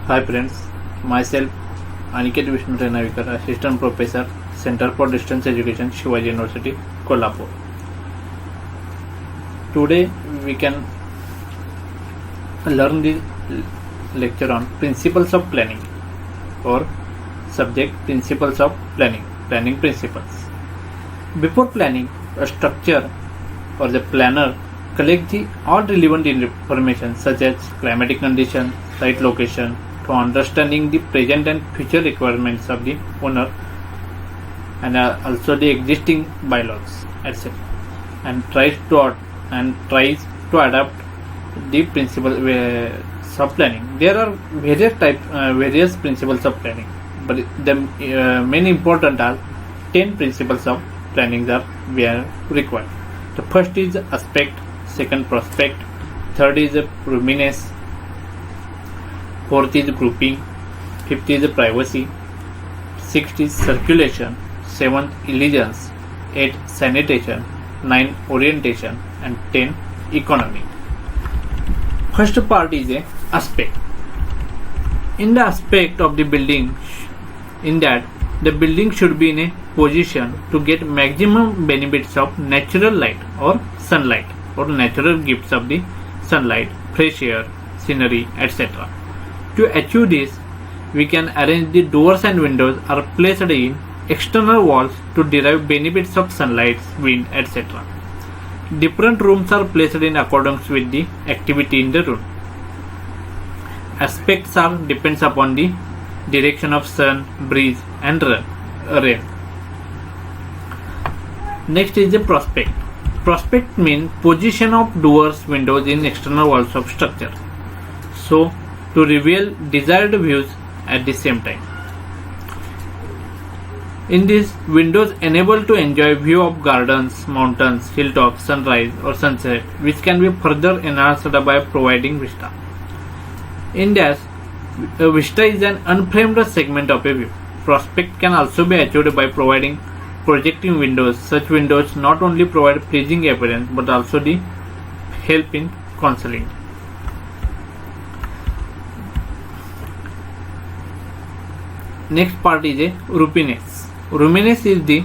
Hi friends, myself Aniket Vishnu Renavikar, Assistant Professor, Center for Distance Education, Shivaji University, Kolhapur. Today we can learn the lecture on Principles of Planning or subject Principles of Planning Principles. Before planning, a structure or the planner collects the all relevant information such as climatic conditions, site location, to understanding the present and future requirements of the owner and also the existing bylaws, etc. and tries to adapt the principle of planning. There are various principles of planning, but the main important are 10 principles of planning that we are required. The first is aspect, second prospect, third is ruminance, fourth is grouping, fifth is privacy, sixth is circulation, seventh elegance, eighth sanitation, 9 orientation, and 10 economy. First part is a aspect. In the aspect of the building, in that the building should be in a position to get maximum benefits of natural light or sunlight or natural gifts of the sunlight, fresh air, scenery, etc. To achieve this, we can arrange the doors and windows are placed in external walls to derive benefits of sunlight, wind, etc. Different rooms are placed in accordance with the activity in the room. Aspects are depends upon the direction of sun, breeze, and rain. Next is the prospect. Prospect means position of doors, windows in external walls of structure, so to reveal desired views at the same time. In this, windows enable to enjoy view of gardens, mountains, hilltops, sunrise or sunset, which can be further enhanced by providing vista. In this, a vista is an unframed segment of a view. Prospect can also be achieved by providing projecting windows. Such windows not only provide pleasing appearance but also the help in concealing. Next part is a roominess. Roominess is the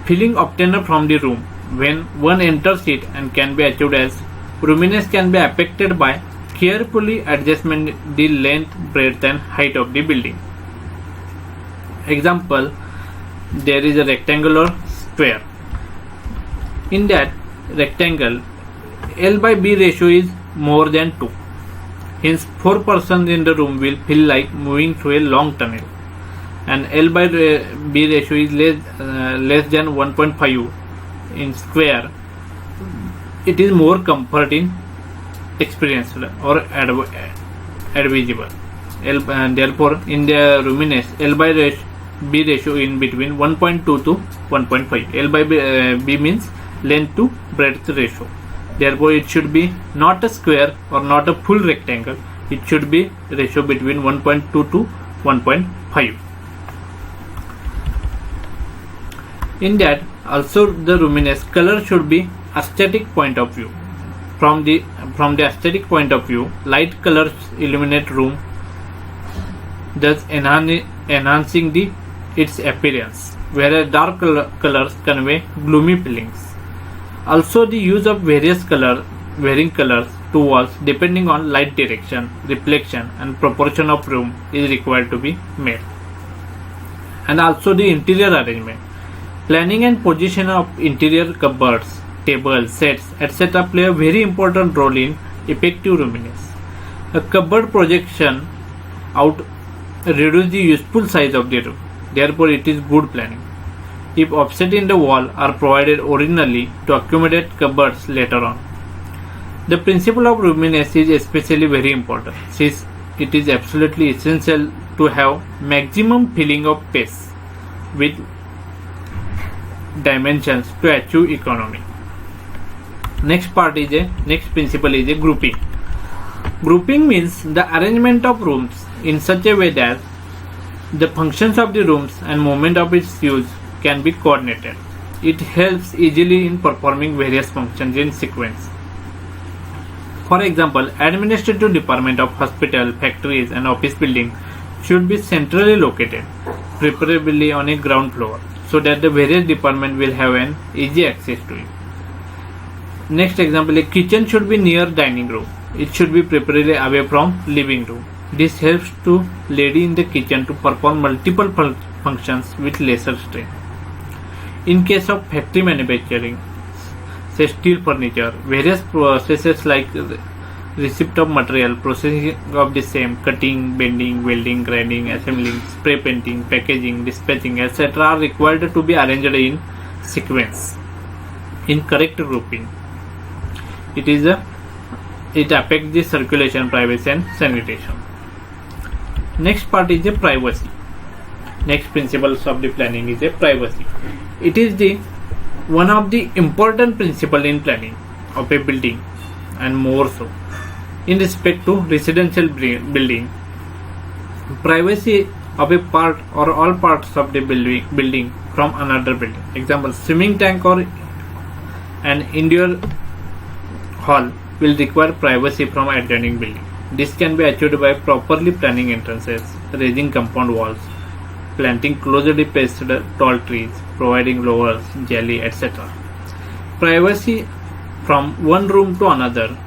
feeling obtained from the room when one enters it and can be achieved as roominess can be affected by carefully adjustment the length, breadth and height of the building. Example, there is a rectangle or square. In that rectangle, L by B ratio is more than 2. Hence, 4 persons in the room will feel like moving through a long tunnel. And L by B ratio is less than 1.5 in square. It is more comfort in experienced or advisable. Therefore, in the roominess, L by B ratio in between 1.2 to 1.5. L by B means length to breadth ratio. Therefore, it should be not a square or not a full rectangle. It should be ratio between 1.2 to 1.5. In that, also the roominess color should be aesthetic point of view. From the aesthetic point of view, light colors illuminate room, thus enhancing its appearance, whereas dark colors convey gloomy feelings. Also, the use of varying colors to walls depending on light direction, reflection and proportion of room is required to be made. And also the interior arrangement. Planning and position of interior cupboards, tables, sets, etc. play a very important role in effective roominess. A cupboard projection out reduces the useful size of the room. Therefore, it is good planning. If offset in the wall are provided originally to accommodate cupboards later on. The principle of roominess is especially very important since it is absolutely essential to have maximum feeling of space with dimensions to achieve economy. Next principle is a grouping. Grouping means the arrangement of rooms in such a way that the functions of the rooms and movement of its use can be coordinated. It helps easily in performing various functions in sequence. For example, administrative department of hospital, factories and office building should be centrally located, preferably on a ground floor, so that the various departments will have an easy access to it. Next example, a kitchen should be near dining room. It should be preferably away from living room. This helps to lady in the kitchen to perform multiple functions with lesser strain. In case of factory manufacturing, say steel furniture, various processes like receipt of material, processing of the same, cutting, bending, welding, grinding, assembling, spray painting, packaging, dispatching, etc. are required to be arranged in sequence, in correct grouping. It affects the circulation, privacy and sanitation. Next part is the privacy. Next principles of the planning is a privacy. It is the one of the important principle in planning of a building, and more so in respect to residential building. Privacy of a part or all parts of the building from another building. Example, swimming tank or an indoor hall will require privacy from adjoining building. This can be achieved by properly planning entrances, raising compound walls, planting closely spaced tall trees, providing lowers, jelly, etc. Privacy from one room to another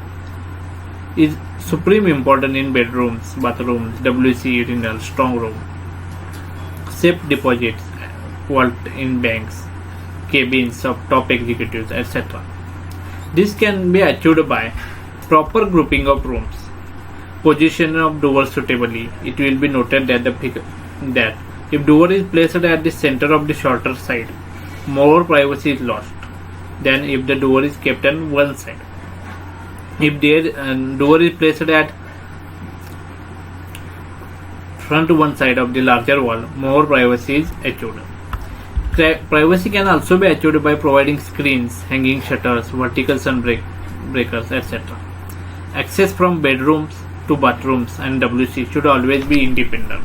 is supreme important in bedrooms, bathrooms, WC, urinals, strong room, safe deposits, vault in banks, cabins of top executives, etc. This can be achieved by proper grouping of rooms, position of doors suitably. It will be noted that if door is placed at the center of the shorter side, more privacy is lost than if the door is kept on one side. If the door is placed at front one side of the larger wall, more privacy is achieved. Privacy can also be achieved by providing screens, hanging shutters, vertical sun breakers, etc. Access from bedrooms to bathrooms and WC should always be independent.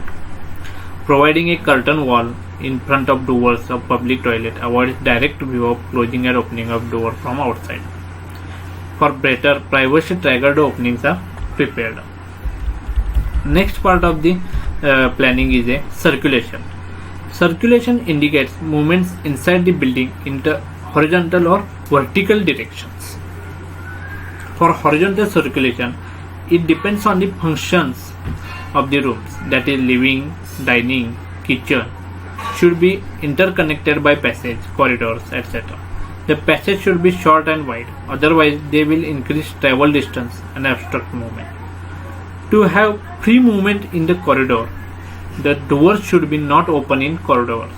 Providing a curtain wall in front of doors of public toilet avoids direct view of closing and opening of door from outside. For better privacy, staggered openings are prepared. Next part of the planning is a circulation. Circulation indicates movements inside the building in the horizontal or vertical directions. For horizontal circulation, it depends on the functions of the rooms, that is living, dining, kitchen, should be interconnected by passage, corridors, etc. The passage should be short and wide, otherwise they will increase travel distance and obstruct movement. To have free movement in the corridor, the doors should be not open in corridors.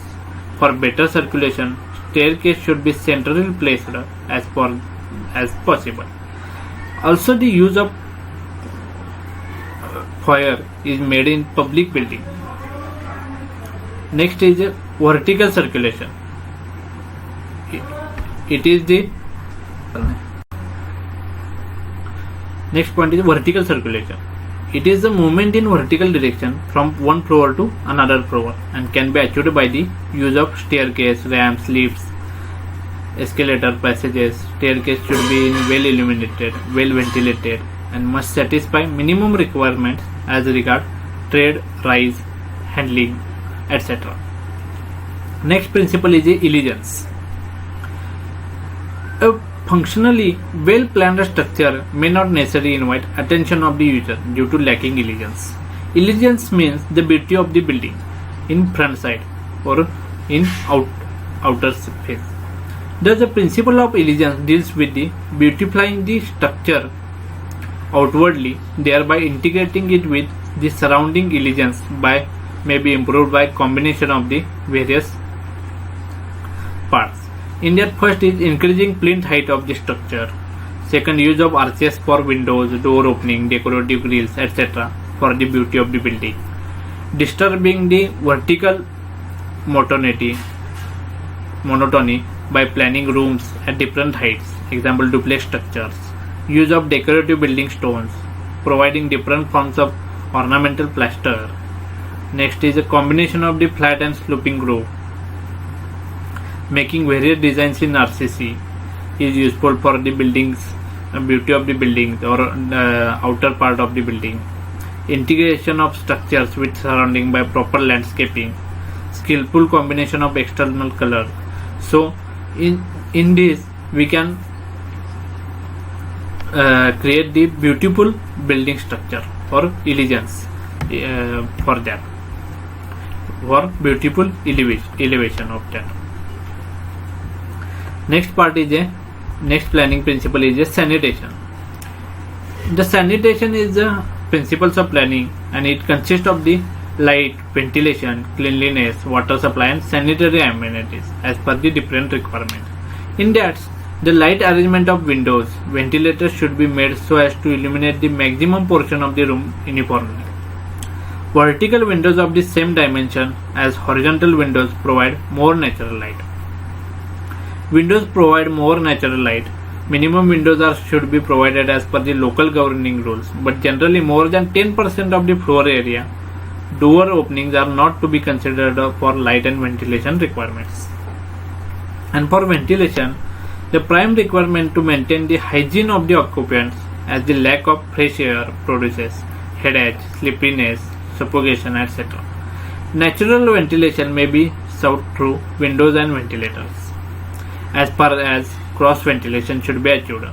For better circulation, staircase should be centrally placed as possible. Also, the use of foyer is made in public building. Next is vertical circulation. It is the next point is vertical circulation. It is the movement in vertical direction from one floor to another floor and can be achieved by the use of staircase, ramps, lifts, escalator, passages. Staircase should be well illuminated, well ventilated, and must satisfy minimum requirements as regard trade, rise, handling, etc. Next principle is elegance. A functionally well planned structure may not necessarily invite attention of the user due to lacking elegance. Elegance means the beauty of the building in front side or in outer face. Thus, the principle of elegance deals with the beautifying the structure outwardly, thereby integrating it with the surrounding elegance may be improved by combination of the various parts. In that, first is increasing plinth height of the structure. Second, use of arches for windows, door opening, decorative grills, etc. for the beauty of the building. Disturbing the vertical monotony by planning rooms at different heights. Example, duplex structures. Use of decorative building stones, providing different forms of ornamental plaster. Next is a combination of the flat and sloping roof. Making various designs in RCC is useful for the buildings beauty of the building or outer part of the building, integration of structures with surrounding by proper landscaping, skillful combination of external color. So in this we can create the beautiful building structure or elegance for that, for beautiful elevation of that. Next planning principle is a sanitation. The sanitation is the principles of planning, and it consists of the light, ventilation, cleanliness, water supply, and sanitary amenities as per the different requirements. In that, the light arrangement of windows, ventilators should be made so as to illuminate the maximum portion of the room uniformly. Vertical windows of the same dimension as horizontal windows provide more natural light. Windows provide more natural light. Minimum windows should be provided as per the local governing rules, but generally more than 10% of the floor area. Door openings are not to be considered for light and ventilation requirements. And for ventilation, the prime requirement to maintain the hygiene of the occupants, as the lack of fresh air produces headache, sleepiness, suffocation, etc. Natural ventilation may be sought through windows and ventilators, as far as cross ventilation should be achieved.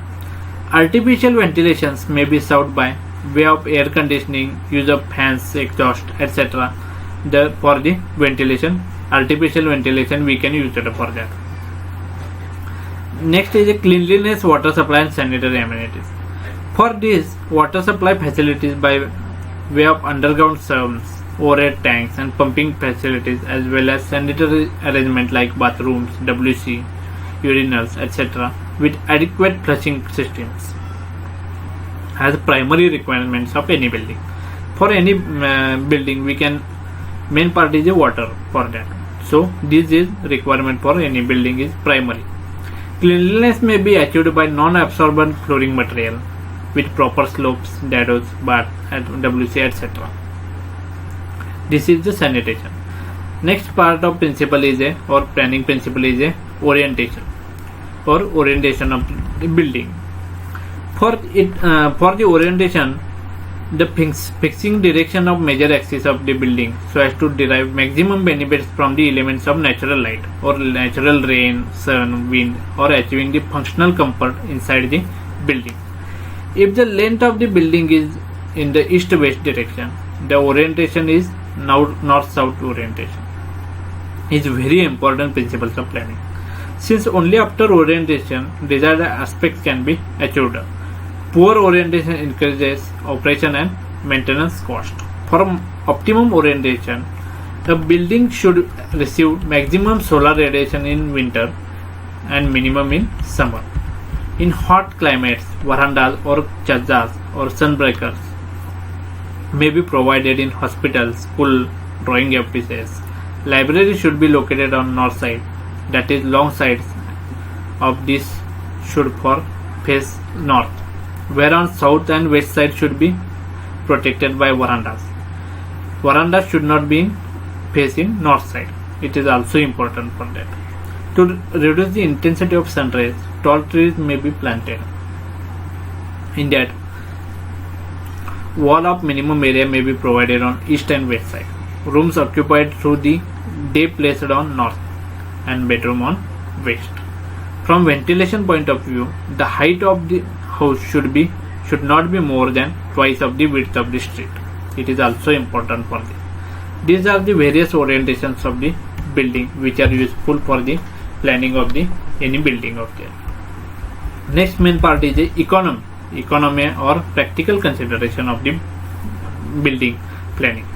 Artificial ventilations may be sought by way of air conditioning, use of fans, exhaust, etc. For the ventilation, artificial ventilation we can use it for that. Next is a cleanliness, water supply, and sanitary amenities. For this, water supply facilities by way of underground sumps, overhead tanks, and pumping facilities, as well as sanitary arrangement like bathrooms, WC, urinals, etc., with adequate flushing systems, as primary requirements of any building. For any building, main part is the water for that. So this is requirement for any building is primary. Cleanliness may be achieved by non-absorbent flooring material with proper slopes, dados, bath, WC, etc. This is the sanitation. Next part of principle is planning principle is orientation of the building. For the orientation, the fixing direction of major axis of the building so as to derive maximum benefits from the elements of natural light or natural rain, sun, wind, or achieving the functional comfort inside the building. If the length of the building is in the east-west direction, the orientation is north-south orientation. Is very important principles of planning, since only after orientation desired aspects can be achieved. Poor orientation increases operation and maintenance cost. For optimum orientation, the building should receive maximum solar radiation in winter and minimum in summer. In hot climates, verandas or chazzas or sunbreakers may be provided in hospitals, school, drawing offices. Library should be located on north side, that is long sides of this should face north, whereas south and west side should be protected by verandas. Verandas should not be facing north side. It is also important for that. To reduce the intensity of sun rays, tall trees may be planted. In that, wall of minimum area may be provided on east and west side. Rooms occupied through the day placed on north and bedroom on west. From ventilation point of view, the height of the house should not be more than twice of the width of the street. It is also important for this. These are the various orientations of the building which are useful for the planning of the any building of that. Next main part is the economy or practical consideration of the building planning.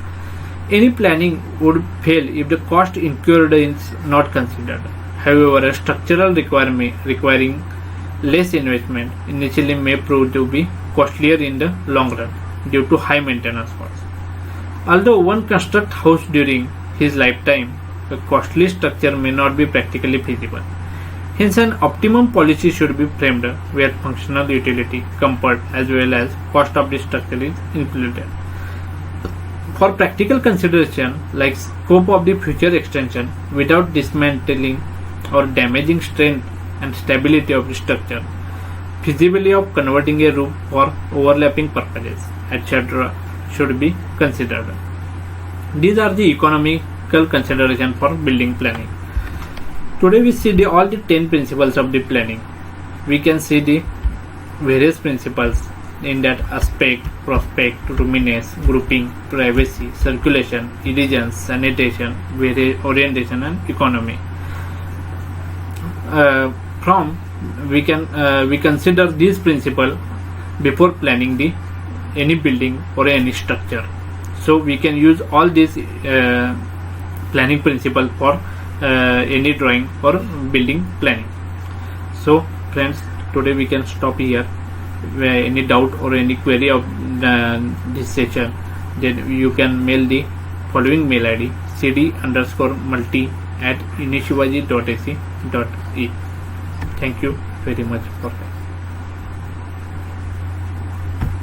Any planning would fail if the cost incurred is not considered. However, a structural requiring less investment initially may prove to be costlier in the long run due to high maintenance costs. Although one constructs house during his lifetime, a costly structure may not be practically feasible. Hence, an optimum policy should be framed where functional utility, comfort, as well as cost of the structure is included. For practical consideration, like scope of the future extension without dismantling or damaging strength and stability of the structure, feasibility of converting a room for overlapping purposes, etc. should be considered. These are the economical considerations for building planning. Today we see all the 10 principles of the planning. We can see the various principles in that: aspect, prospect, roominess, grouping, privacy, circulation, elegance, sanitation, orientation, and economy. We consider these principles before planning any building or any structure. So we can use all these planning principles for any drawing or building planning. So friends, today we can stop here. Any doubt or any query of this session, then you can mail the following mail ID: cd_multi@inishivaji.ac.in. Thank you very much for